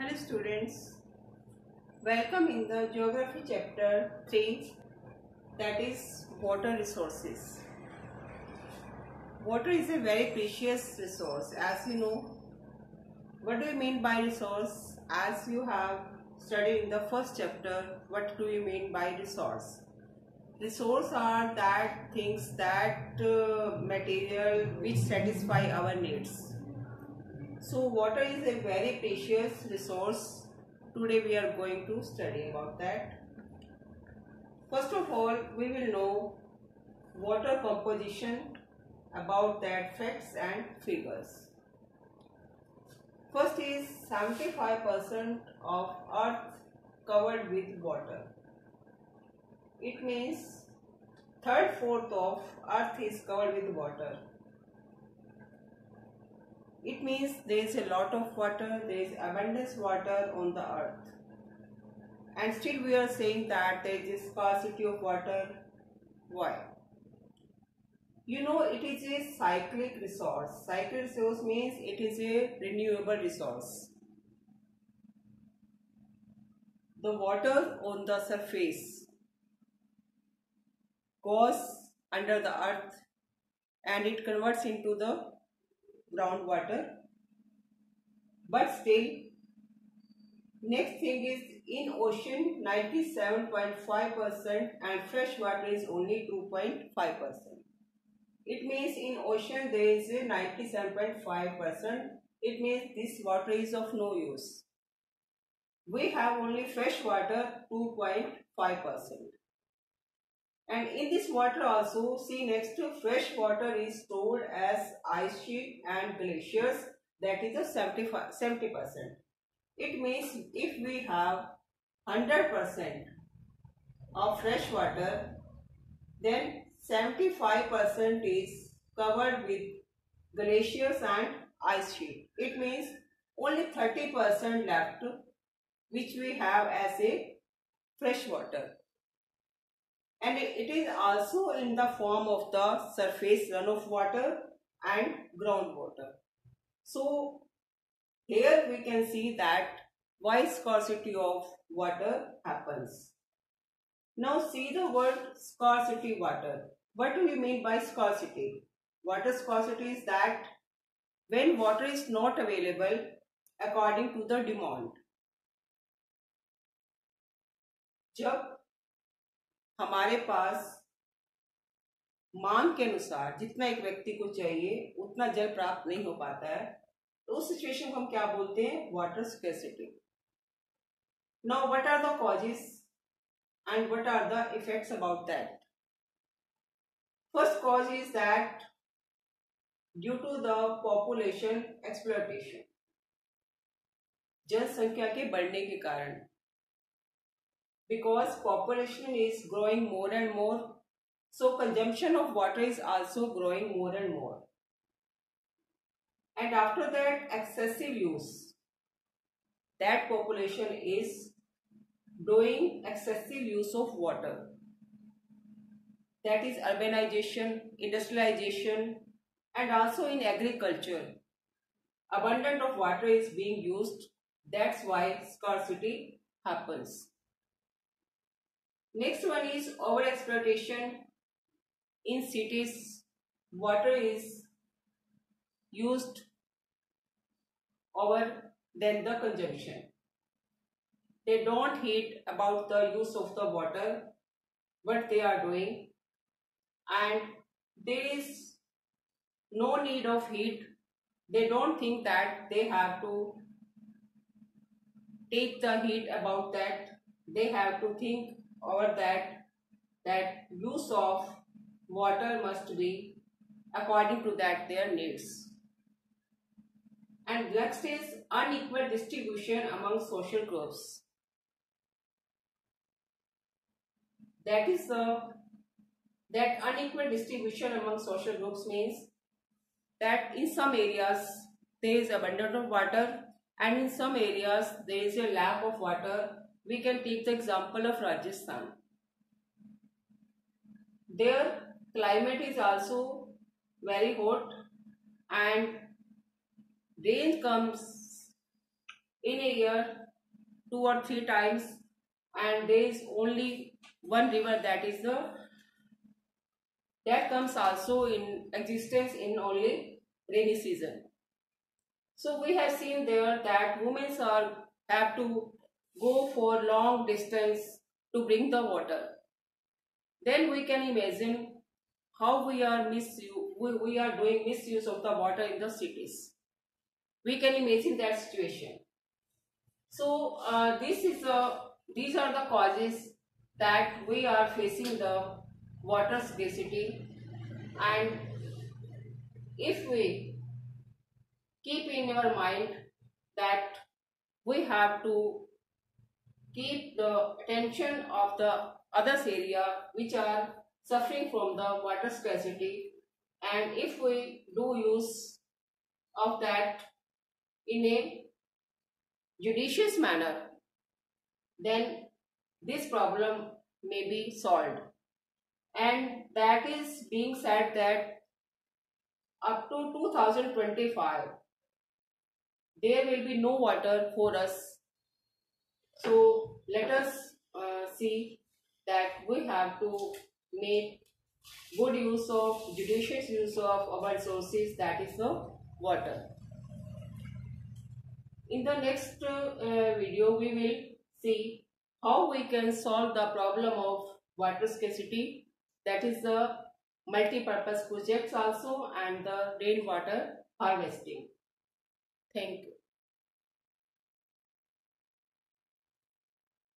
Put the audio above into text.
Hello students, welcome in the Geography chapter 3, that is water resources. Water is a very precious resource. As you know, what do you mean by resource? As you have studied in the first chapter, what do you mean by resource? Resource are that things, that material which satisfy our needs. So water is a very precious resource. Today we are going to study about that. First of all, we will know water composition, about that facts and figures. First is 75% of earth covered with water. It means third-fourth of earth is covered with water. It means there is a lot of water, there is abundance water on the earth. And still we are saying that there is a scarcity of water. Why? You know, it is a cyclic resource. Cyclic resource means it is a renewable resource. The water on the surface goes under the earth and it converts into the groundwater. But still, next thing is in ocean 97.5% and fresh water is only 2.5%. It means in ocean there is a 97.5%. It means this water is of no use. We have only fresh water 2.5%. And in this water also, see next to fresh water is stored as ice sheet and glaciers, that is a 70%. It means if we have 100% of fresh water, then 75% is covered with glaciers and ice sheet. It means only 30% left, which we have as a fresh water. And it is also in the form of the surface runoff water and groundwater. So here we can see that why scarcity of water happens. Now see the word scarcity water. What do you mean by scarcity? Water scarcity is that when water is not available according to the demand. जब हमारे पास मांग के अनुसार जितना एक व्यक्ति को चाहिए उतना जल प्राप्त नहीं हो पाता है, तो उस सिचुएशन को हम क्या बोलते हैं? Water scarcity. Now what are the causes and what are the effects about that? First cause is that due to the population exploitation, जनसंख्या के बढ़ने के कारण, because population is growing more and more, so consumption of water is also growing more and more. And after that, excessive use, that population is doing excessive use of water. That is urbanization, industrialization, and also in agriculture. Abundance of water is being used. That's why scarcity happens. Next one is overexploitation. In cities, water is used over than the consumption. They don't heed about the use of the water, what they are doing, and there is no need of heat. They don't think that they have to take the heat about that. They have to think over that use of water must be according to that their needs. And next is unequal distribution among social groups. That is that unequal distribution among social groups means that in some areas there is abundance of water and in some areas there is a lack of water. We can take the example of Rajasthan. Their climate is also very hot and rain comes in a year 2 or 3 times, and there is only one river that comes also in existence in only rainy season. So we have seen there that women have to go for long distance to bring the water. Then we can imagine how we are doing misuse of the water in the cities. We can imagine that situation. So these are the causes that we are facing the water scarcity, and if we keep in your mind that we have to keep the attention of the others area which are suffering from the water scarcity, and if we do use of that in a judicious manner, then this problem may be solved. And that is being said that up to 2025 there will be no water for us. So let us see that we have to make good use of, judicious use of our resources, that is the water. In the next video we will see how we can solve the problem of water scarcity, that is the multi-purpose projects also, and the rainwater harvesting. Thank you.